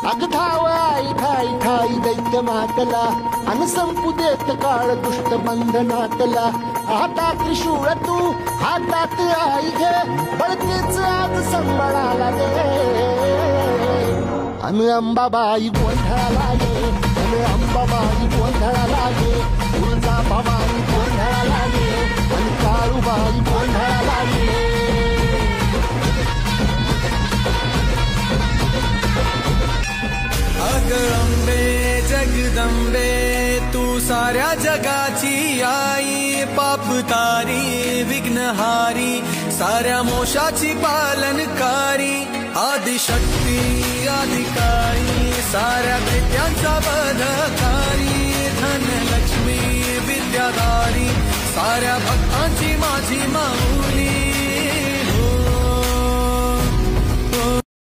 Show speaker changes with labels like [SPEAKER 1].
[SPEAKER 1] अग धाव आई ठाई ठाई दैत्य मातला अन संपू देत काळ दुष्ट बंधनातला. हातात त्रिशूळ तू हातात आई घे बळकेच आज संबळाला गे. अन अंबाबाई गोंधळाला गे अन अंबाबाई गोंधळाला गे. तुळजा भवानी गोंधळाला गे अन काळूबाई गोंधळाला गे.
[SPEAKER 2] अग अंबे जगदंबे तू साऱ्या जगाची आई. पाप तारी विघ्नहारी साऱ्या मोशाची पालनकारी. आदिशक्ती अधिकारी साऱ्या दैत्यांचा बधकारी. धनलक्ष्मी विद्याधारी साऱ्या भक्तांची माझी माऊली.